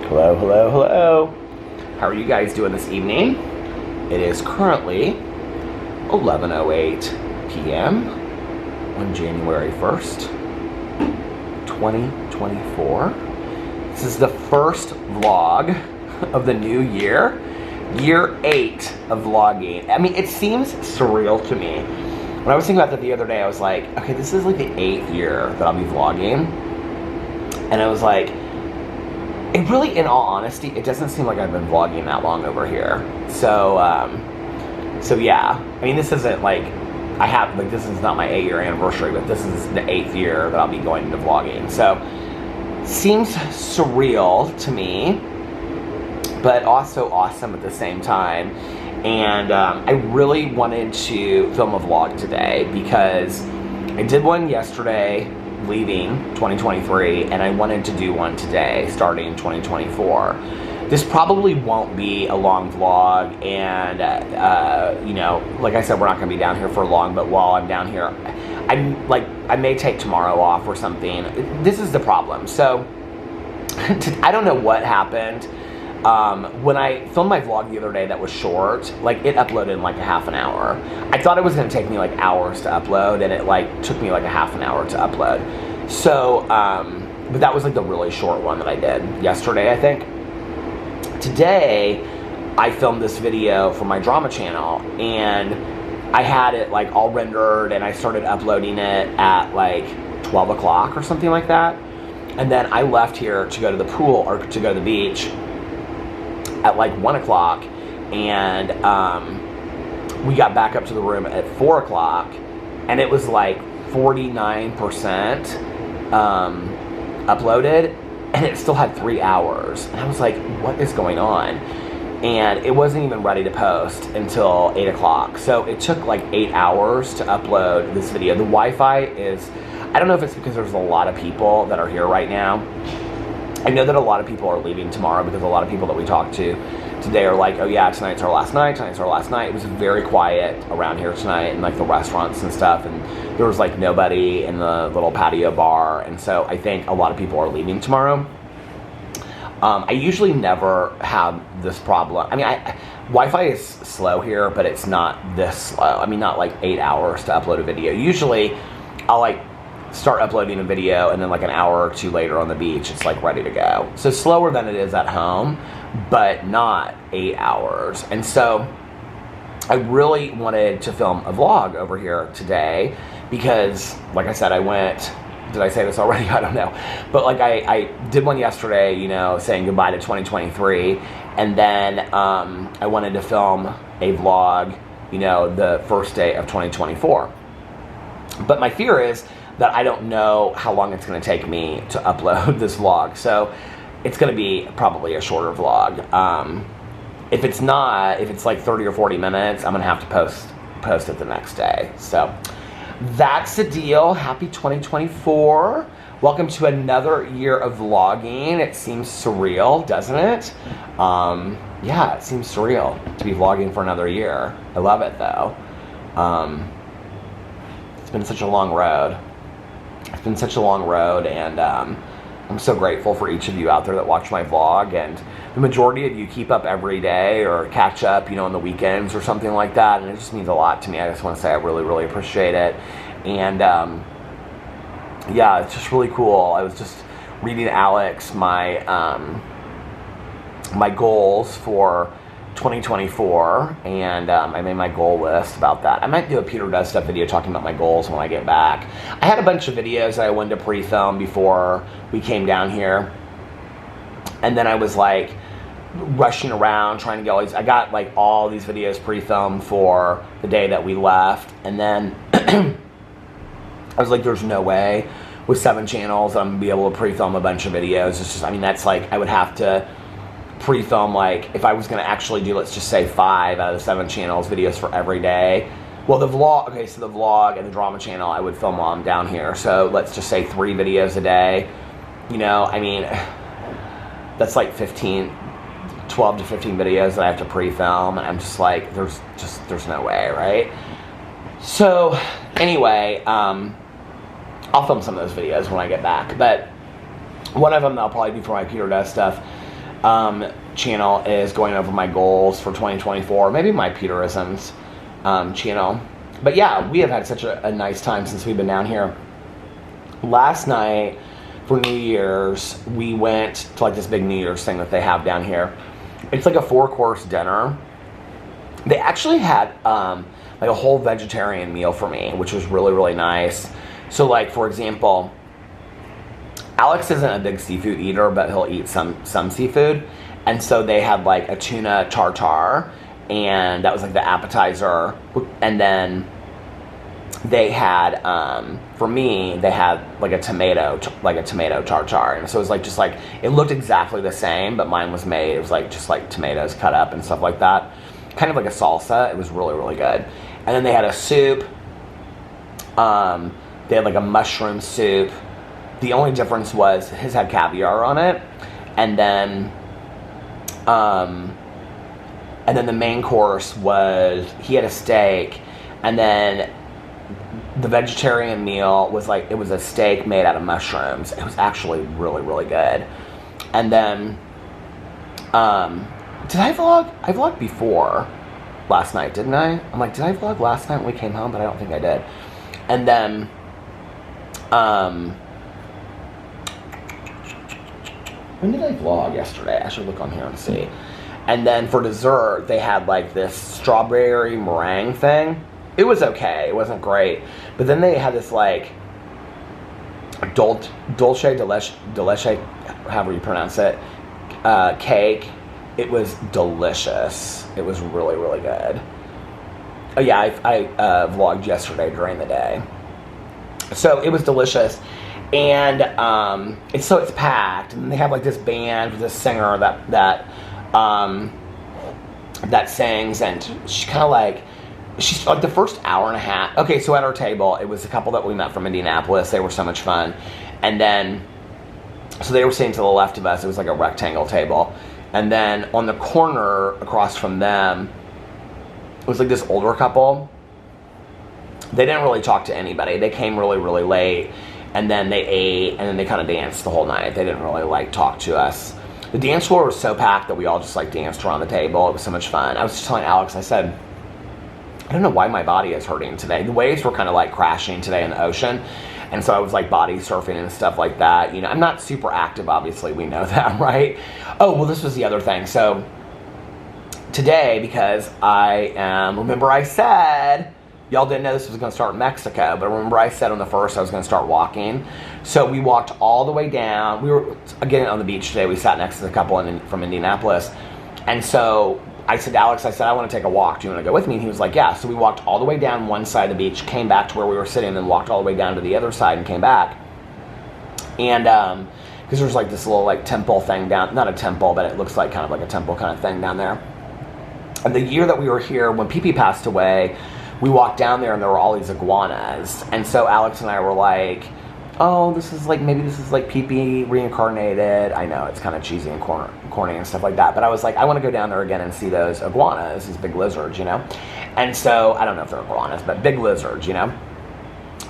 Hello, hello, hello. How are you guys doing this evening? It is currently 11:08 p.m. on January 1st, 2024. This is the first vlog of the new year. Year 8 of vlogging. I mean, it seems surreal to me. When I was thinking about that the other day, I was like, okay, this is like the 8th year that I'll be vlogging. And I was like, it really, in all honesty, it doesn't seem like I've been vlogging that long over here. So yeah. I mean, this isn't like, this is not my 8-year anniversary, but this is the 8th year that I'll be going into vlogging. So, seems surreal to me, but also awesome at the same time. And I really wanted to film a vlog today because I did one yesterday leaving 2023, and I wanted to do one today starting 2024. This probably won't be a long vlog, and you know, like I said, we're not going to be down here for long, but while I'm down here, I may take tomorrow off or something. This is the problem. So I don't know what happened. When I filmed my vlog the other day that was short, like, it uploaded in like a half an hour. I thought it was going to take me like hours to upload, and it like took me like a half an hour to upload. So, but that was like the really short one that I did yesterday, I think. Today, I filmed this video for my drama channel, and I had it like all rendered, and I started uploading it at like 12 o'clock or something like that. And then I left here to go to the pool, or to go to the beach, at like 1 o'clock, and we got back up to the room at 4 o'clock, and it was like 49% uploaded, and it still had 3 hours. And I was like, what is going on? And it wasn't even ready to post until 8 o'clock. So it took like 8 hours to upload this video. The Wi-Fi is, I don't know if it's because there's a lot of people that are here right now. I know that a lot of people are leaving tomorrow, because a lot of people that we talked to today are like, oh yeah, tonight's our last night, tonight's our last night. It was very quiet around here tonight, and like the restaurants and stuff, and there was like nobody in the little patio bar, and so I think a lot of people are leaving tomorrow. I usually never have this problem. I mean, Wi-Fi is slow here, but it's not this slow. I mean, not like 8 hours to upload a video. Usually, I'll like start uploading a video, and then like an hour or two later on the beach, it's like ready to go. So slower than it is at home, but not 8 hours. And so I really wanted to film a vlog over here today because, like I said, I went, did I say this already? I don't know. But like I did one yesterday, you know, saying goodbye to 2023. And then I wanted to film a vlog, you know, the first day of 2024. But my fear is that I don't know how long it's going to take me to upload this vlog. So it's going to be probably a shorter vlog. If it's like 30 or 40 minutes, I'm going to have to post it the next day. So that's the deal. Happy 2024. Welcome to another year of vlogging. It seems surreal, doesn't it? Yeah, it seems surreal to be vlogging for another year. I love it, though. It's been such a long road. It's been such a long road, and I'm so grateful for each of you out there that watch my vlog, and the majority of you keep up every day or catch up, you know, on the weekends or something like that, and it just means a lot to me. I just want to say I really, really appreciate it. And yeah, it's just really cool. I was just reading Alex my my goals for 2024, and I made my goal list about that. I might do a Peter Does Stuff video talking about my goals when I get back. I had a bunch of videos that I wanted to pre-film before we came down here, and then I was like rushing around trying to get all these. I got like all these videos pre-filmed for the day that we left, and then I was like, there's no way with 7 channels I'm gonna be able to pre-film a bunch of videos. It's just, I mean, that's like, I would have to pre-film, like, if I was going to actually do, let's just say 5 out of the 7 channels videos for every day. Well, the vlog, okay, so the vlog and the drama channel I would film while I'm down here. So let's just say 3 videos a day. You know, I mean, that's like 12 to 15 videos that I have to pre-film, and I'm just like, there's no way, right? So anyway, I'll film some of those videos when I get back, but one of them I'll probably do for my Peter Does Stuff channel is going over my goals for 2024. Maybe my Peterisms channel. But yeah, we have had such a nice time since we've been down here. Last night for New Year's, we went to like this big New Year's thing that they have down here. It's like a 4-course dinner. They actually had like a whole vegetarian meal for me, which was really, really nice. So like, for example, Alex isn't a big seafood eater, but he'll eat some seafood. And so they had like a tuna tartare, and that was like the appetizer. And then they had, for me, they had like a tomato tartare. And so it was like, just like, it looked exactly the same, but mine was made, it was like, just like tomatoes cut up and stuff like that. Kind of like a salsa. It was really, really good. And then they had a soup. They had like a mushroom soup. The only difference was his had caviar on it. And then the main course was, he had a steak. And then the vegetarian meal was like, it was a steak made out of mushrooms. It was actually really, really good. And then, did I vlog? I vlogged before last night, didn't I? I'm like, did I vlog last night when we came home? But I don't think I did. And then, when did I vlog yesterday? I should look on here and see. And then for dessert, they had like this strawberry meringue thing. It was okay. It wasn't great. But then they had this like dulce de leche, however you pronounce it, cake. It was delicious. It was really, really good. Oh yeah, I vlogged yesterday during the day. So it was delicious. And it's packed. And they have like this band with this singer that sings, and she's kind of like, she's like the first hour and a half. Okay, so at our table, it was a couple that we met from Indianapolis. They were so much fun. And then, so they were sitting to the left of us. It was like a rectangle table. And then on the corner across from them, it was like this older couple. They didn't really talk to anybody. They came really, really late. And then they ate, and then they kind of danced the whole night. They didn't really like talk to us. The dance floor was so packed that we all just like danced around the table. It was so much fun. I was just telling Alex, I said, I don't know why my body is hurting today. The waves were kind of like crashing today in the ocean. And so I was like body surfing and stuff like that. You know, I'm not super active, obviously. We know that, right? Oh, well, this was the other thing. So today, because remember I said, y'all didn't know this was going to start in Mexico, but remember I said on the 1st I was going to start walking. So we walked all the way down. We were, again, on the beach today. We sat next to the couple from Indianapolis. And so I said to Alex, I want to take a walk. Do you want to go with me? And he was like, yeah. So we walked all the way down one side of the beach, came back to where we were sitting, and then walked all the way down to the other side and came back. And because there's like this little like temple thing down, not a temple, but it looks like kind of like a temple kind of thing down there. And the year that we were here, when Pee-Pee passed away, we walked down there and there were all these iguanas. And so Alex and I were like, oh, maybe this is like Pee-Pee reincarnated. I know, it's kind of cheesy and corny and stuff like that. But I was like, I want to go down there again and see those iguanas, these big lizards, you know? And so, I don't know if they're iguanas, but big lizards, you know?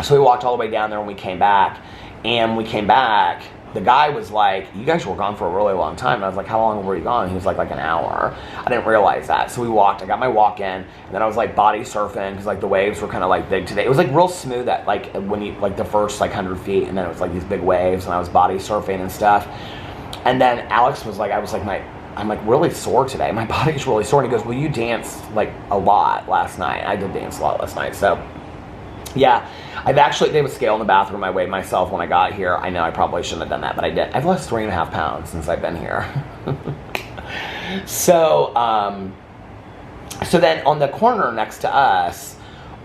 So we walked all the way down there and we came back. And we came back, the guy was like, you guys were gone for a really long time. And I was like, how long were you gone? He was like an hour. I didn't realize that. So we walked, I got my walk in, and then I was like body surfing, because like the waves were kind of like big today. It was like real smooth at like when you, like the first like 100 feet, and then it was like these big waves, and I was body surfing and stuff. And then Alex was like, I'm like really sore today. My body's really sore. And he goes, well, you danced like a lot last night. I did dance a lot last night. So yeah, they have a scale in the bathroom. I weighed myself when I got here. I know I probably shouldn't have done that, but I did. I've lost 3.5 pounds since I've been here. So then on the corner next to us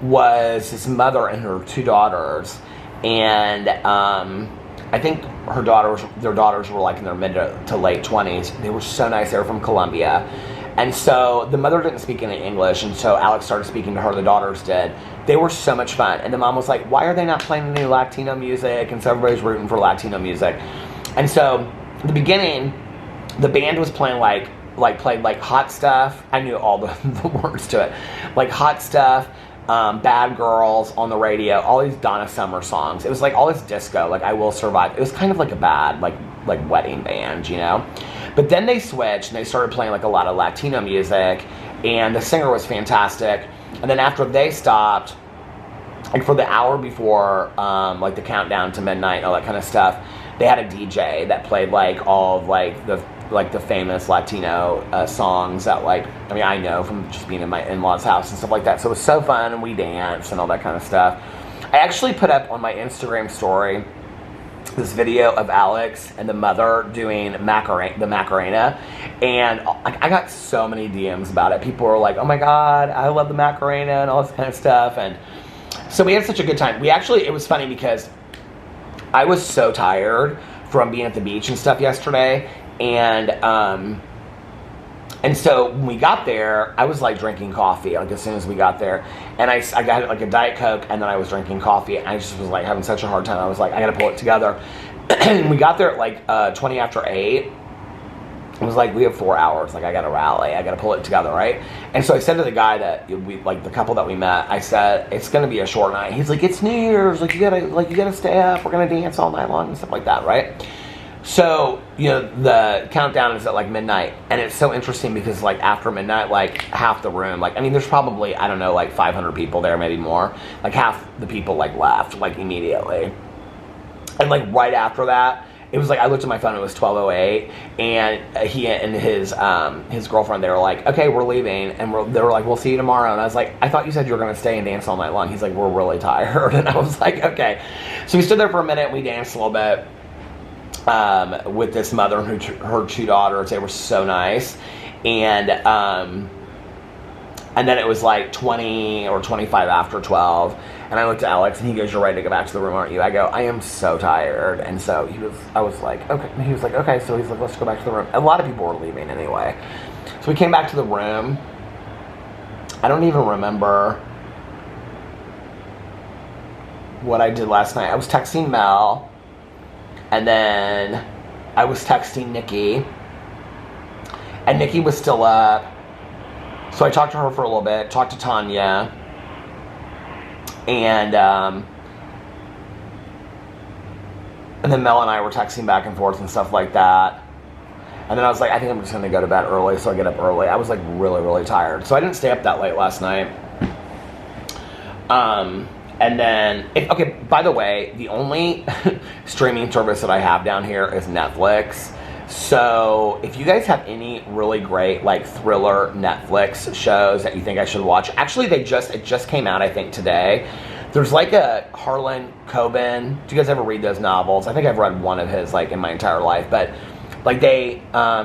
was his mother and her 2 daughters. And I think their daughters were like in their mid to late 20s. They were so nice. They were from Colombia. And so the mother didn't speak any English, and so Alex started speaking to her. The daughters did. They were so much fun. And the mom was like, why are they not playing any Latino music? And so everybody's rooting for Latino music. And so at the beginning, the band was playing played like Hot Stuff. I knew all the words to it. Like Hot Stuff, Bad Girls on the radio, all these Donna Summer songs. It was like all this disco, like I Will Survive. It was kind of like a bad, like wedding band, you know? But then they switched and they started playing like a lot of Latino music, and the singer was fantastic. And then after they stopped, like for the hour before, like the countdown to midnight and all that kind of stuff, they had a DJ that played like all of like the famous Latino songs that I know from just being in my in-laws' house and stuff like that. So it was so fun, and we danced and all that kind of stuff. I actually put up on my Instagram story this video of Alex and the mother doing the Macarena, and I got so many DMs about it. People were like, "Oh my God, I love the Macarena," and all this kind of stuff. And so we had such a good time. It was funny because I was so tired from being at the beach and stuff yesterday, and so when we got there, I was like drinking coffee like as soon as we got there, and I got like a Diet Coke, and then I was drinking coffee, and I just was like having such a hard time. I was like, I gotta pull it together. And we got there at like 20 after 8. It was like, we have 4 hours. Like, I gotta rally. I gotta pull it together, right? And so I said to the guy that the couple that we met, I said, it's gonna be a short night. He's like, it's New Year's. You gotta stay up. We're gonna dance all night long and stuff like that, right? So, the countdown is at like midnight, and it's so interesting because like after midnight, like half the room, there's probably, I don't know, like 500 people there, maybe more. Like half the people like left like immediately. And like right after that, it was like, I looked at my phone, it was 12:08, and he and his girlfriend, they were like, okay, we're leaving, and they were like, we'll see you tomorrow. And I was like, I thought you said you were going to stay and dance all night long. He's like, we're really tired. And I was like, okay. So we stood there for a minute, and we danced a little bit with this mother and her 2 daughters. They were so nice. And then it was like 20 or 25 after 12. And I looked at Alex, and he goes, you're ready to go back to the room, aren't you? I go, I am so tired. And so I was like, okay. He was like, okay. So he's like, let's go back to the room. A lot of people were leaving anyway. So we came back to the room. I don't even remember what I did last night. I was texting Mel, and then I was texting Nikki, and Nikki was still up. So I talked to her for a little bit, talked to Tanya, and then Mel and I were texting back and forth and stuff like that. And then I was like, I think I'm just going to go to bed early, so I get up early. I was like really, really tired. So I didn't stay up that late last night. And then, by the way, the only streaming service that I have down here is Netflix. So if you guys have any really great like thriller Netflix shows that you think I should watch, actually it just came out, I think, today. There's like a Harlan Coben. Do you guys ever read those novels? I think I've read one of his like in my entire life, but like they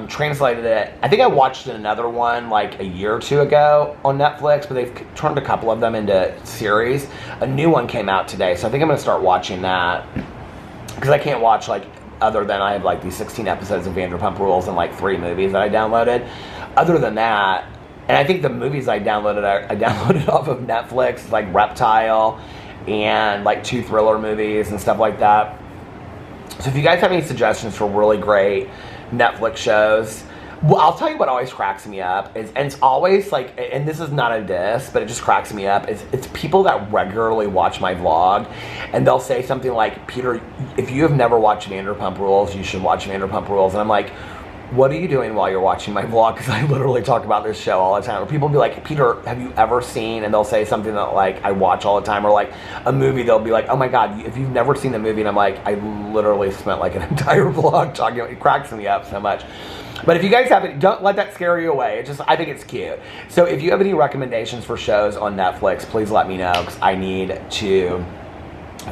translated it. I think I watched another one like a year or two ago on Netflix, but they've turned a couple of them into series. A new one came out today, so I think I'm going to start watching that, because I can't watch like, other than I have like these 16 episodes of Vanderpump Rules and like 3 movies that I downloaded. Other than that, and I think the movies I downloaded off of Netflix, like Reptile and like 2 thriller movies and stuff like that. So if you guys have any suggestions for really great Netflix shows, well, I'll tell you what always cracks me up is, and it's always like, and this is not a diss, but it just cracks me up, is it's people that regularly watch my vlog, and they'll say something like, Peter, if you have never watched Vanderpump Rules, you should watch Vanderpump Rules. And I'm like, what are you doing while you're watching my vlog? Because I literally talk about this show all the time. Or people will be like, Peter, have you ever seen, and they'll say something that like I watch all the time, or like a movie, they'll be like, oh my God, if you've never seen the movie, and I'm like, I literally spent like an entire vlog talking about it. It cracks me up so much. But if you guys have it, don't let that scare you away. I think it's cute. So if you have any recommendations for shows on Netflix, please let me know, because I need to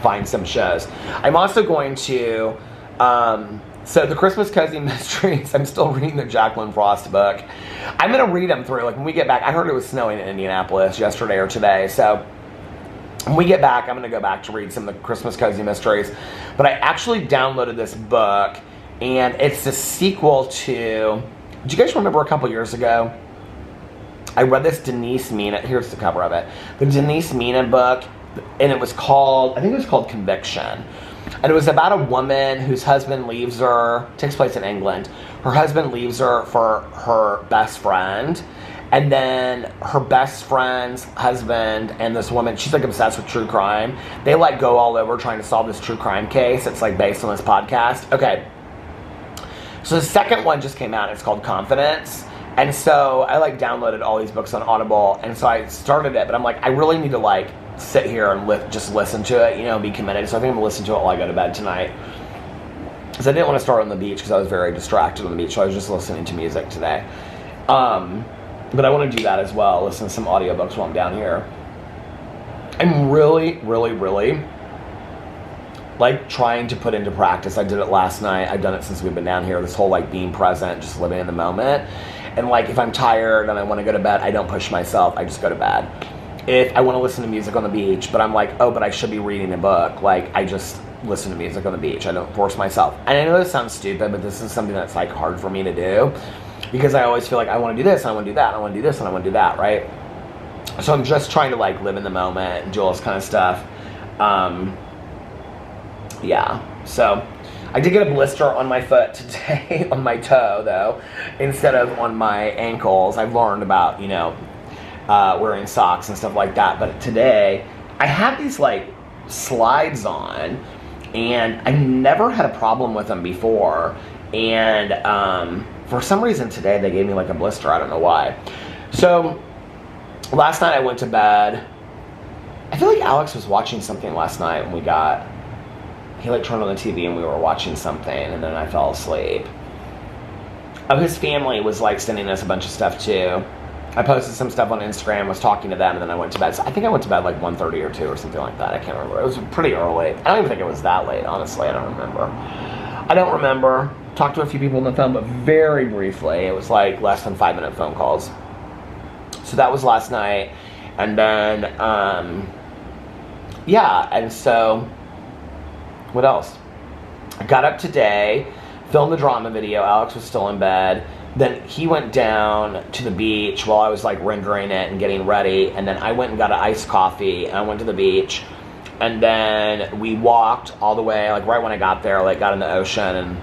find some shows. I'm also going to, so the Christmas Cozy Mysteries, I'm still reading the Jacqueline Frost book. I'm going to read them through. Like when we get back, I heard it was snowing in Indianapolis yesterday or today. So when we get back, I'm going to go back to read some of the Christmas Cozy Mysteries. But I actually downloaded this book, and it's the sequel to, do you guys remember a couple years ago? I read this Denise Mina, here's the cover of it, the Denise Mina book, and it was called, I think it was called Conviction. And it was about a woman whose husband leaves her, takes place in England. Her husband leaves her for her best friend. And then her best friend's husband and this woman, she's like obsessed with true crime. They like go all over trying to solve this true crime case. It's like based on this podcast. Okay. So the second one just came out. It's called Confidence. And so I like downloaded all these books on Audible, and so I started it, but I'm like, I really need to like sit here and just listen to it, you know, be committed. So I think I'm gonna listen to it while I go to bed tonight. Because I didn't want to start on the beach because I was very distracted on the beach, so I was just listening to music today. But I want to do that as well, listen to some audiobooks while I'm down here. I'm really, really, really like trying to put into practice. I did it last night. I've done it since we've been down here. This whole like being present, just living in the moment. And like if I'm tired and I want to go to bed, I don't push myself. I just go to bed. If I want to listen to music on the beach, but I'm like, oh, but I should be reading a book, like I just listen to music on the beach. I don't force myself. And I know this sounds stupid, but this is something that's like hard for me to do because I always feel like I want to do this and I want to do that. I want to do this and I want to do that, right? So I'm just trying to like live in the moment and do all this kind of stuff. Yeah, so I did get a blister on my foot today, on my toe though, instead of on my ankles. I've learned about, you know, wearing socks and stuff like that. But today, I had these like slides on, and I never had a problem with them before. And for some reason today, they gave me like a blister. I don't know why. So last night I went to bed. I feel like Alex was watching something last night when we got... He like turned on the TV and we were watching something, and then I fell asleep. Oh, his family was like sending us a bunch of stuff too. I posted some stuff on Instagram, was talking to them, and then I went to bed. So I think I went to bed like 1:30 or 2 or something like that. I can't remember. It was pretty early. I don't even think it was that late, honestly. I don't remember. Talked to a few people on the phone, but very briefly. It was like less than 5-minute phone calls. So that was last night. And then, yeah, and so... What else? I got up today, filmed the drama video. Alex was still in bed. Then he went down to the beach while I was like rendering it and getting ready. And then I went and got an iced coffee and I went to the beach. And then we walked all the way, like right when I got there, like got in the ocean, and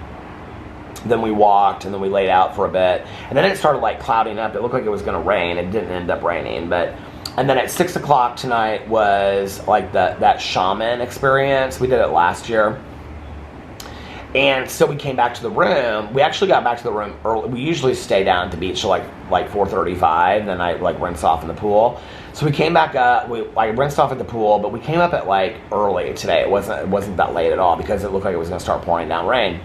then we walked and then we laid out for a bit. And then it started like clouding up. It looked like it was gonna rain. It didn't end up raining, and then at 6 o'clock tonight was like that shaman experience. We did it last year. And so we came back to the room. We actually got back to the room early. We usually stay down at the beach till like 4:35. Then I like rinse off in the pool. So we came back up. I rinsed off at the pool, but we came up at like early today. It wasn't that late at all because it looked like it was going to start pouring down rain.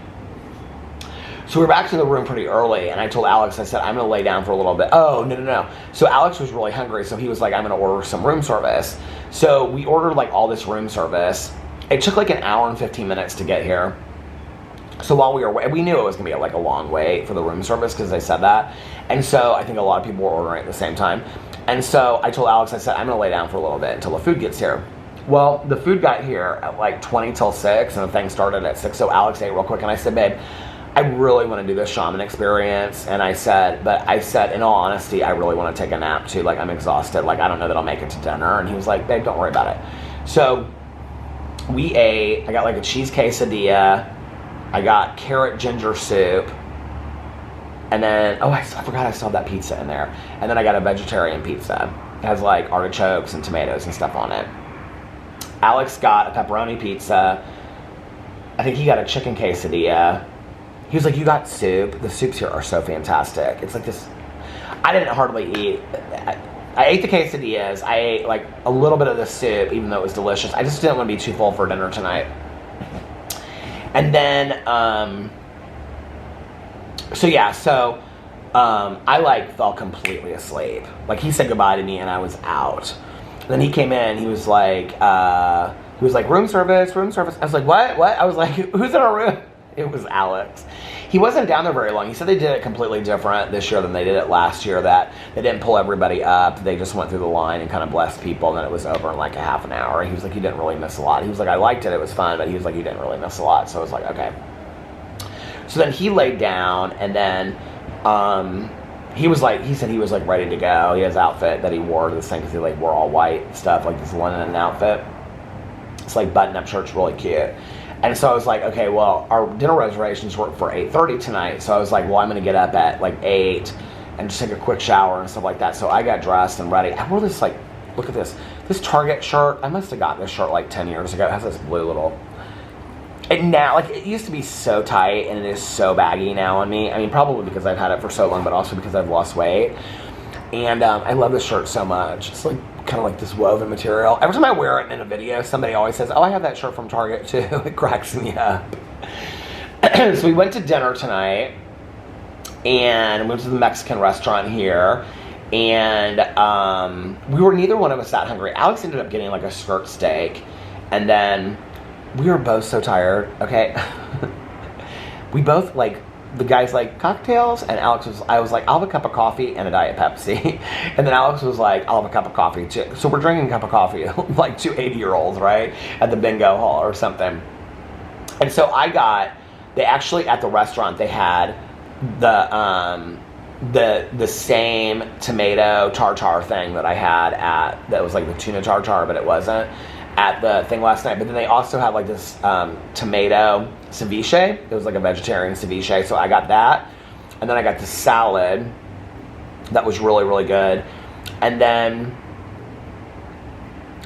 So we were back to the room pretty early, and I told Alex, I said, I'm going to lay down for a little bit. Oh, no. So Alex was really hungry, so he was like, I'm going to order some room service. So we ordered like all this room service. It took like an hour and 15 minutes to get here. So while we were waiting, we knew it was going to be like a long wait for the room service because they said that. And so I think a lot of people were ordering at the same time. And so I told Alex, I said, I'm going to lay down for a little bit until the food gets here. Well, the food got here at like 20 till 6, and the thing started at 6. So Alex ate real quick, and I said, babe, I really want to do this shaman experience. And I said, in all honesty, I really want to take a nap too. Like, I'm exhausted. Like, I don't know that I'll make it to dinner. And he was like, babe, don't worry about it. So we ate. I got like a cheese quesadilla. I got carrot ginger soup. And then, I forgot I still have that pizza in there. And then I got a vegetarian pizza. It has like artichokes and tomatoes and stuff on it. Alex got a pepperoni pizza. I think he got a chicken quesadilla. He was like, you got soup. The soups here are so fantastic. It's like this. I didn't hardly eat. I ate the quesadillas. I ate like a little bit of the soup, even though it was delicious. I just didn't want to be too full for dinner tonight. And then, I like fell completely asleep. Like he said goodbye to me and I was out. And then he came in. He was like, room service. I was like, what? I was like, who's in our room? It was Alex. He wasn't down there very long. He said they did it completely different this year than they did it last year, that they didn't pull everybody up. They just went through the line and kind of blessed people, and then it was over in like a half an hour. He was like, you didn't really miss a lot. He was like, I liked it. It was fun. But he was like, you didn't really miss a lot. So I was like, okay. So then he laid down, and then he said he was like ready to go. He has his outfit that he wore to this thing because he like wore all white stuff, like this linen outfit. It's like button-up shirt's really cute. And so I was like, okay, well, our dinner reservations were for 8:30 tonight. So I was like, well, I'm going to get up at like 8 and just take a quick shower and stuff like that. So I got dressed and ready. I wore this, like, look at this Target shirt. I must have gotten this shirt like 10 years ago. It has this blue little And now, like, it used to be so tight, and it is so baggy now on me. I mean, probably because I've had it for so long, but also because I've lost weight. And I love this shirt so much. It's like kind of like this woven material. Every time I wear it in a video, somebody always says, "Oh, I have that shirt from Target too." It cracks me up. So we went to dinner tonight, and we went to the Mexican restaurant here. And we were, neither one of us that hungry. Alex ended up getting like a skirt steak, and then we were both so tired. Okay, we both like. The guy's like, cocktails? And I was like, I'll have a cup of coffee and a Diet Pepsi. And then Alex was like, I'll have a cup of coffee too. So we're drinking a cup of coffee, like two 80-year-olds, right? At the bingo hall or something. And so they actually, at the restaurant, they had the same tomato tartare thing that I had that was like the tuna tartare, but it wasn't, at the thing last night. But then they also had like this tomato ceviche. It was like a vegetarian ceviche, so I got that. And then I got the salad that was really, really good. And then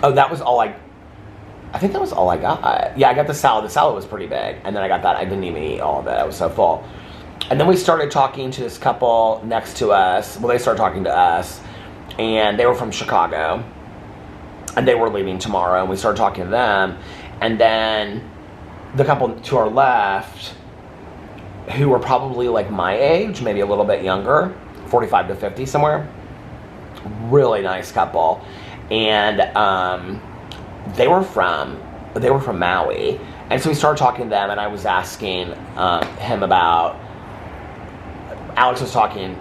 that was all I think that was all I got. Yeah, I got the salad. The salad was pretty big. And then I got that. I didn't even eat all of it. I was so full. And then we started talking to this couple next to us. Well, they started talking to us, and they were from Chicago. And they were leaving tomorrow, and we started talking to them. And then the couple to our left, who were probably like my age, maybe a little bit younger, 45 to 50 somewhere, really nice couple. And they were from Maui. And so we started talking to them, and I was asking him about, Alex was talking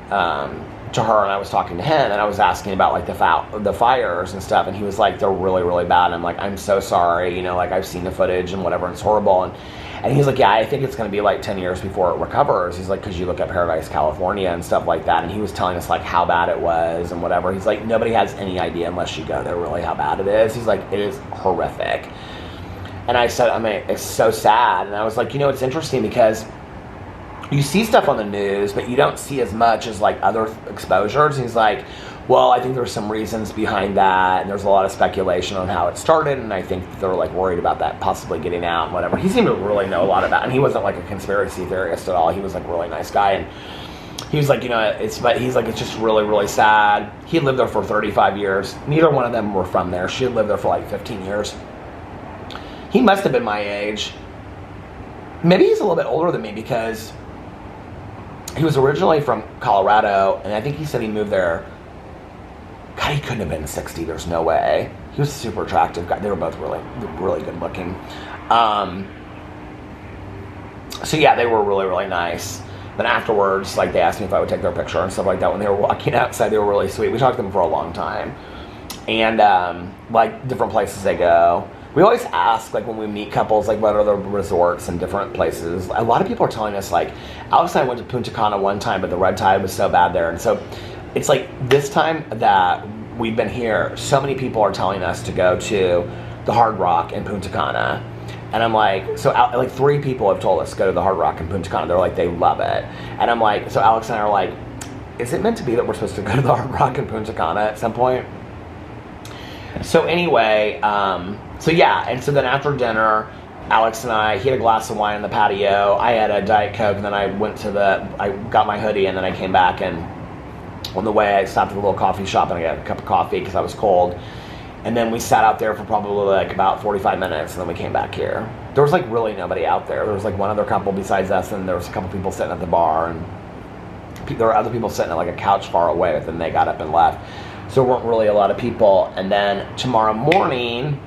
to her, and I was talking to him, and I was asking about like the fires and stuff, and he was like, they're really, really bad. And I'm like, I'm so sorry, you know, like I've seen the footage and whatever, and it's horrible. And he's like, yeah, I think it's going to be like 10 years before it recovers. He's like, because you look at Paradise, California and stuff like that. And he was telling us like how bad it was and whatever. He's like, nobody has any idea unless you go there really how bad it is. He's like, it is horrific. And I said, I mean, it's so sad. And I was like, you know, it's interesting because you see stuff on the news, but you don't see as much as like other exposures. He's like, well, I think there's some reasons behind that, and there's a lot of speculation on how it started, and I think they're like worried about that possibly getting out and whatever. He seemed to really know a lot about it, and he wasn't like a conspiracy theorist at all. He was like a really nice guy, and he was like, you know, he's like, it's just really, really sad. He lived there for 35 years. Neither one of them were from there. She had lived there for like 15 years. He must have been my age. Maybe he's a little bit older than me because he was originally from Colorado, and I think he said he moved there. God, he couldn't have been 60. There's no way. He was a super attractive guy. They were both really, really good looking. So yeah, they were really, really nice. Then afterwards, like they asked me if I would take their picture and stuff like that. When they were walking outside, they were really sweet. We talked to them for a long time, and like different places they go. We always ask, like when we meet couples, like what are the resorts and different places. A lot of people are telling us, like Alex and I went to Punta Cana one time, but the red tide was so bad there, and so it's like this time that we've been here, so many people are telling us to go to the Hard Rock in Punta Cana. And I'm like, so like 3 people have told us to go to the Hard Rock in Punta Cana. They're like, they love it. And I'm like, so Alex and I are like, is it meant to be that we're supposed to go to the Hard Rock in Punta Cana at some point? So anyway, so yeah, and so then after dinner, Alex and I, he had a glass of wine on the patio. I had a Diet Coke, and then I got my hoodie, and then I came back, and on the way I stopped at a little coffee shop, and I got a cup of coffee because I was cold. And then we sat out there for probably like about 45 minutes, and then we came back here. There was like really nobody out there. There was like one other couple besides us, and there was a couple people sitting at the bar, and there were other people sitting at like a couch far away, but then they got up and left. So there weren't really a lot of people. And then tomorrow morning,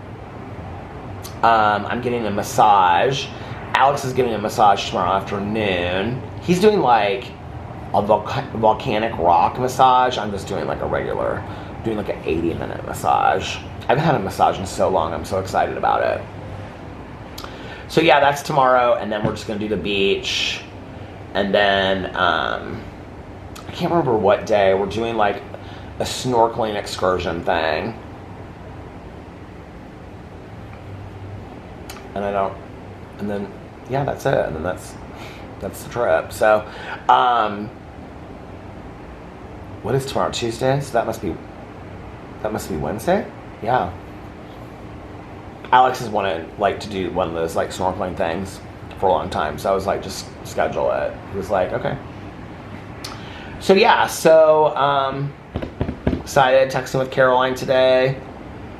I'm getting a massage. Alex is getting a massage tomorrow afternoon. He's doing like a volcanic rock massage. I'm just doing like a regular, doing like an 80-minute massage. I haven't had a massage in so long. I'm so excited about it. So yeah, that's tomorrow, and then we're just gonna do the beach. And then I can't remember what day. We're doing like a snorkeling excursion thing. And then yeah, that's it. And then that's the trip. So what is tomorrow? Tuesday? So that must be Wednesday? Yeah. Alex has wanted like to do one of those like snorkeling things for a long time, so I was like, just schedule it. He was like, okay. So yeah, excited, texting with Caroline today.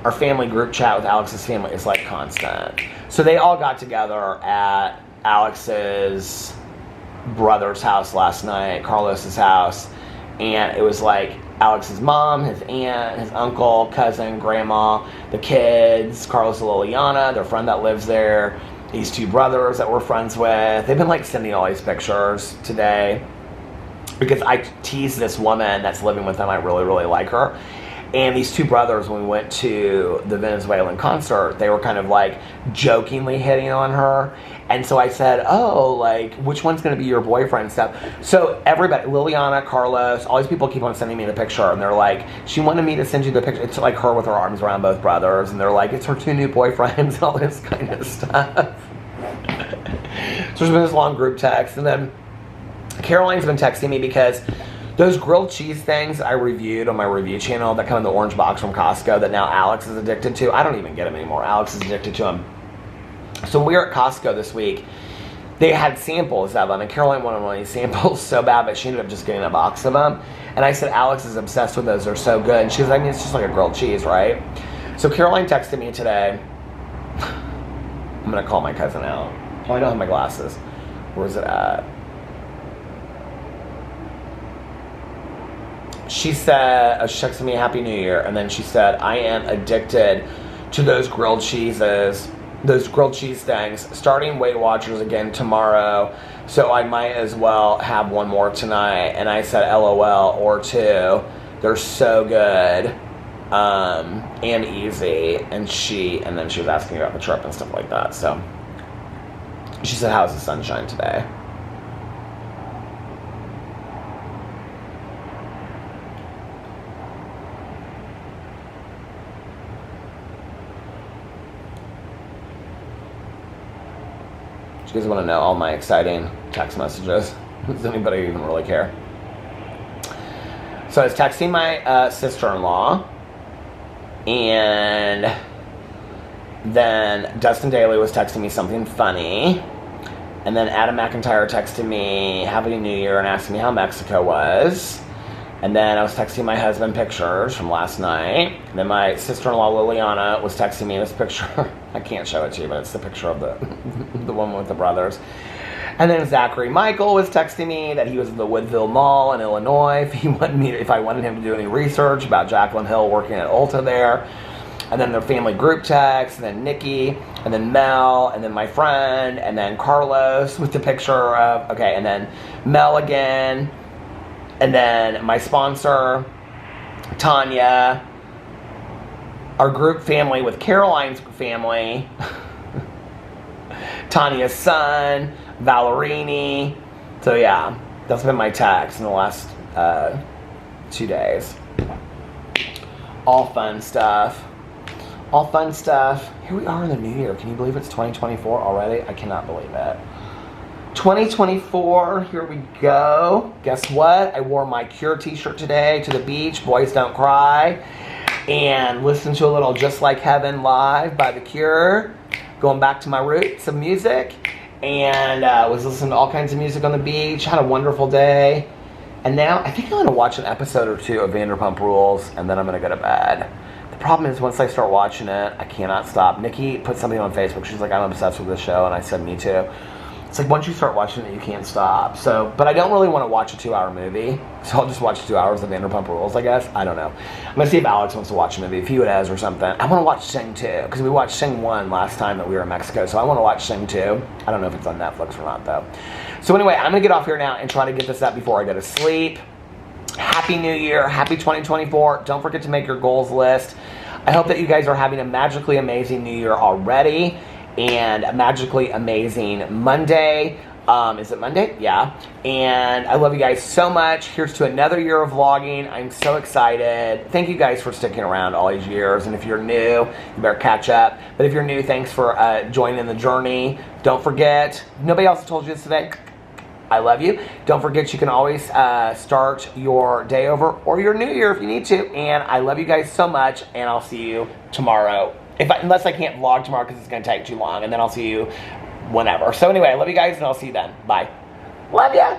Our family group chat with Alex's family is like constant. So they all got together at Alex's brother's house last night, Carlos's house, and it was like Alex's mom, his aunt, his uncle, cousin, grandma, the kids, Carlos and Liliana, their friend that lives there, these two brothers that we're friends with. They've been like sending all these pictures today because I tease this woman that's living with them. I really, really like her. And these two brothers, when we went to the Venezuelan concert, they were kind of like jokingly hitting on her. And so I said, oh, like, which one's going to be your boyfriend and stuff? So everybody, Liliana, Carlos, all these people keep on sending me the picture. And they're like, she wanted me to send you the picture. It's like her with her arms around both brothers. And they're like, it's her two new boyfriends and all this kind of stuff. So there's been this long group text. And then Caroline's been texting me because those grilled cheese things I reviewed on my review channel that come in the orange box from Costco that now Alex is addicted to. I don't even get them anymore. Alex is addicted to them. So when we were at Costco this week, they had samples of them, and Caroline wanted one of these samples so bad, but she ended up just getting a box of them. And I said, Alex is obsessed with those. They're so good. And she was like, I mean, it's just like a grilled cheese, right? So Caroline texted me today. I'm going to call my cousin out. Oh, I don't have my glasses. Where's it at? She said, she texted me a Happy New Year, and then she said, I am addicted to those grilled cheeses, those grilled cheese things, starting Weight Watchers again tomorrow, so I might as well have one more tonight. And I said, LOL, or two. They're so good and easy. And then she was asking about the trip and stuff like that. So she said, how's the sunshine today? You guys want to know all my exciting text messages? Does anybody even really care? So I was texting my sister-in-law, and then Dustin Daly was texting me something funny, and then Adam McIntyre texted me Happy New Year and asked me how Mexico was. And then I was texting my husband pictures from last night. And then my sister-in-law Liliana was texting me this picture. I can't show it to you, but it's the picture of the woman with the brothers. And then Zachary Michael was texting me that he was at the Woodville Mall in Illinois. If I wanted him to do any research about Jaclyn Hill working at Ulta there. And then their family group text, and then Nikki, and then Mel, and then my friend, and then Carlos with the picture of, okay, and then Mel again. And then my sponsor, Tanya, our group family with Caroline's family, Tanya's son, Valerini. So yeah, that's been my text in the last 2 days. All fun stuff. All fun stuff. Here we are in the new year. Can you believe it's 2024 already? I cannot believe it. 2024, here we go. Guess what? I wore my Cure t-shirt today to the beach, Boys Don't Cry, and listened to a little Just Like Heaven live by The Cure, going back to my roots of music, and was listening to all kinds of music on the beach, had a wonderful day, and now I think I'm going to watch an episode or two of Vanderpump Rules, and then I'm going to go to bed. The problem is once I start watching it, I cannot stop. Nikki put something on Facebook. She's like, I'm obsessed with this show, and I said, me too. It's like once you start watching it, you can't stop. So, but I don't really want to watch a 2-hour movie, so I'll just watch 2 hours of Vanderpump Rules, I guess. I don't know. I'm going to see if Alex wants to watch a movie, if he would has or something. I want to watch Sing 2, because we watched Sing 1 last time that we were in Mexico, so I want to watch Sing 2. I don't know if it's on Netflix or not, though. So anyway, I'm going to get off here now and try to get this up before I go to sleep. Happy New Year. Happy 2024. Don't forget to make your goals list. I hope that you guys are having a magically amazing New Year already, and a magically amazing Monday. Is it Monday? Yeah. And I love you guys so much. Here's to another year of vlogging. I'm so excited. Thank you guys for sticking around all these years. And if you're new, you better catch up. But if you're new, thanks for joining the journey. Don't forget, nobody else told you this today. I love you. Don't forget, you can always start your day over or your new year if you need to. And I love you guys so much. And I'll see you tomorrow. Unless I can't vlog tomorrow because it's going to take too long, and then I'll see you whenever. So anyway, I love you guys, and I'll see you then. Bye. Love ya.